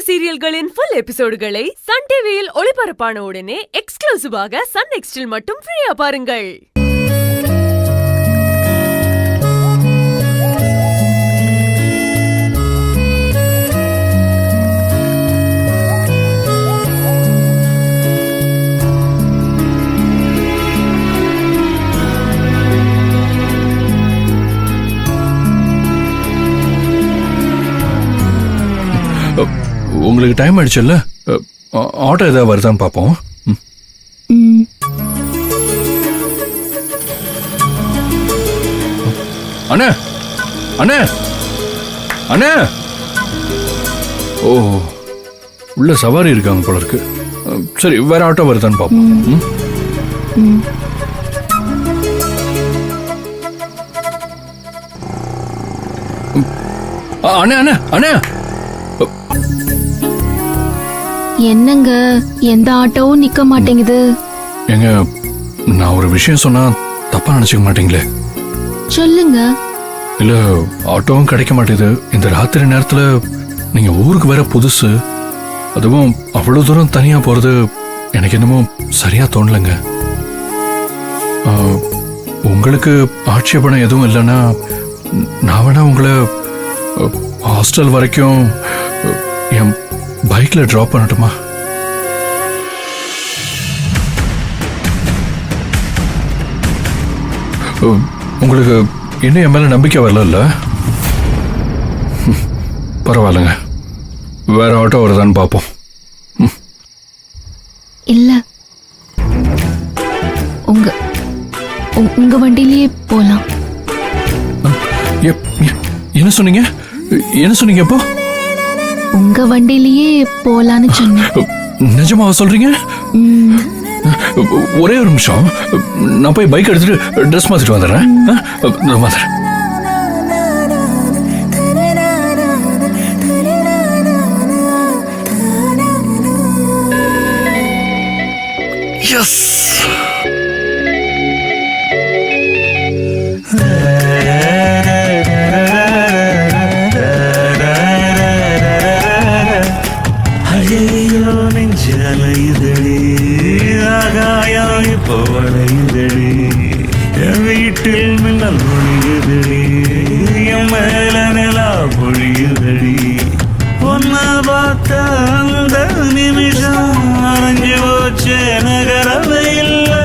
சீரியல்களின் full எபிசோடுகளை Sun டிவியில் ஒளிபரப்பான உடனே எக்ஸ்க்ளூசிவாக சன் நெக்ஸ்டில் மட்டும் ஃப்ரீயா பாருங்கள். உங்களுக்கு டைம் ஆயிடுச்சுல்ல, ஆட்டோ ஏதாவது வருதான்னு பார்ப்போம். அண்ணே அண்ணே அண்ணே, ஓ உள்ள சவாரி இருக்காங்க போல இருக்கு. சரி, வேற ஆட்டோ வருதான்னு பார்ப்போம். அண்ணே அண்ணே அண்ணே, என்னங்க எந்த ஆட்டோவும் நிக்க மாட்டேங்குது. எங்க நான் ஒரு விஷயம் சொன்னா தப்பா நினைச்சுக்க மாட்டீங்களே? சொல்லுங்க. இல்ல, ஆட்டோவும் கிடைக்க மாட்டேங்குது. இந்த ராத்திரி நேரத்துல நீங்க ஊருக்கு வேற புதுசு, அதுவும் அவ்வளவு தூரம் தனியா போறது எனக்கு என்னமோ சரியா தோணலங்க. உங்களுக்கு ஆட்சேபணம் எதுவும் இல்லைன்னா நான் வேணா உங்களை ஹாஸ்டல் வரைக்கும் என் பைக்ல டிராப் பண்ணட்டுமா? உங்களுக்கு இன்னும் என் மேல நம்பிக்கை வரல? பரவாயில்லைங்க, வேற ஆட்டோ வருதான்னு பார்ப்போம். இல்ல, உங்க வண்டியிலேயே போலாம். என்ன சொன்னீங்க? என்ன சொன்னீங்க? அப்போ உங்க வண்டியிலேயே போலான்னு சொன்னேன். நிஜமா சொல்றீங்க? ஒரே ஒரு நிமிஷம், நான் போய் பைக் எடுத்துட்டு ட்ரெஸ் மாத்திட்டு வந்துடுறேன். வந்துடுறேன். எஸ், வீட்டில் மின்னல் பொழியுதடி, என் மேல நிலா பொழியுதடி. பொண்ண பார்த்த அந்த நிமிஷம் அரைஞ்சு போச்சே, நகரவை இல்லை,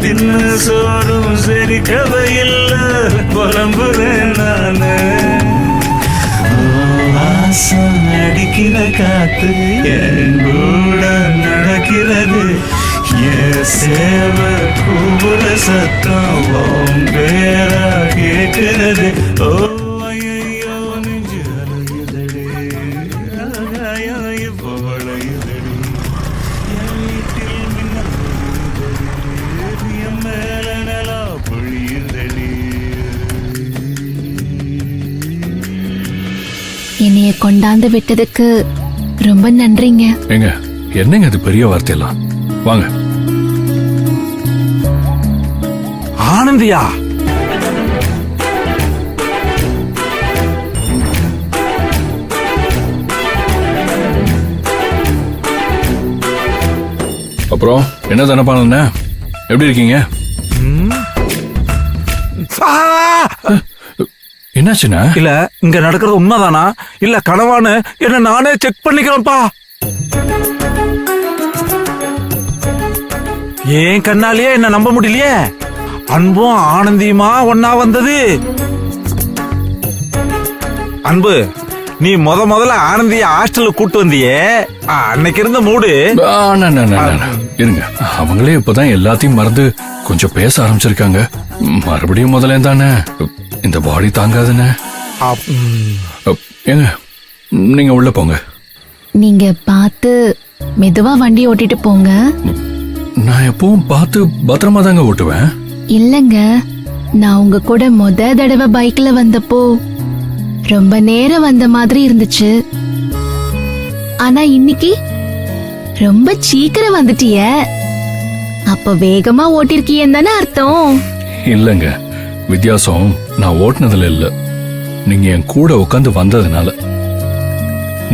தின்னு சோடும் செரிக்கவை இல்லை, புலம்புறேன் நானு. வாசம் அடிக்கிற காத்து என் கூட நடக்கிறது, சேவ கூபுர சத்தம் பேரா கேட்கிறது. ஓ ஐயோ நெஞ்சு அலையுதடி, ஆகாயம் இப்போ வளையுதடி, என் வீட்டில் மின்னல் பொழியுதடி, என் மேல நிலா பொழியுதடி. என்னைய கொண்டாந்து விட்டதுக்கு ரொம்ப நன்றிங்க. ஏங்க, என்னங்க அது பெரிய வார்த்தையெல்லாம்? வாங்க. ஆனந்தியா, அப்புறம் என்ன தனப்பான, எப்படி இருக்கீங்க? என்னாச்சுன்னா? இல்ல, இங்க நடக்கிறது உண்மைதானா இல்ல கனவான்னு என்ன நானே செக் பண்ணிக்கிறேன்ப்பா. ஏன் கண்ணாலேயே என்ன நம்ப முடியலையே. அன்பும் ஆனந்தியுமா ஒன்னா வந்தது. அன்பு, நீ முதல்ல ஆனந்திய ஹாஸ்டல்ல கூட்டு வந்தியே, அன்னைக்கு இருந்த மூடு. இருங்க, அவங்களே இப்பதான் எல்லாத்தையும் மறந்து கொஞ்சம் பேச ஆரம்பிச்சிருக்காங்க. மறுபடியும் முதல்ல தானே, இந்த பாடி தாங்காதுன்னு. ஏங்க, நீங்க உள்ள போங்க. நீங்க பார்த்து மெதுவா வண்டி ஓட்டிட்டு போங்க. நான் எப்பவும் பார்த்து பத்திரமா தாங்க ஓட்டுவேன். இல்லங்க, நான் உங்க கூட தடவை பைக்ல வந்தப்போ ரொம்ப நேரம் வந்த மாதிரி இருந்துச்சு. ஆனா இன்னைக்கு ரொம்ப சீக்கிரம் வந்துட்டிய. அப்ப வேகமா ஓட்டிருக்கீன்னு தானே அர்த்தம்? இல்லங்க, வித்தியாசம் நான் ஓட்டுனதுல இல்ல, நீங்க என் கூட உட்காந்து வந்ததுனால.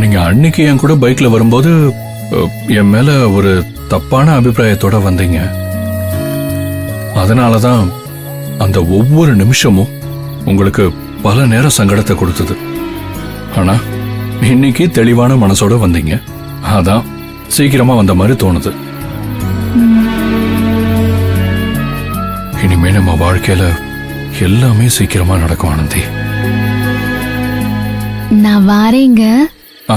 நீங்க அன்னைக்கு என் கூட பைக்ல வரும்போது என் மேல ஒரு தப்பான அபிப்பிராயத்தோட வந்தீங்க. அதனாலதான் அந்த ஒவ்வொரு நிமிஷமும் உங்களுக்கு பல நேரம் சங்கடத்தை கொடுத்தது. ஆனா இன்னைக்கு தெளிவான மனசோட வந்தீங்க. அதான் சீக்கிரமா வந்த மாதிரி தோணுது. இனிமே நம்ம வாழ்க்கையில எல்லாமே சீக்கிரமா நடக்கும் ஆனந்தி. நான் வாரேங்க. ஆ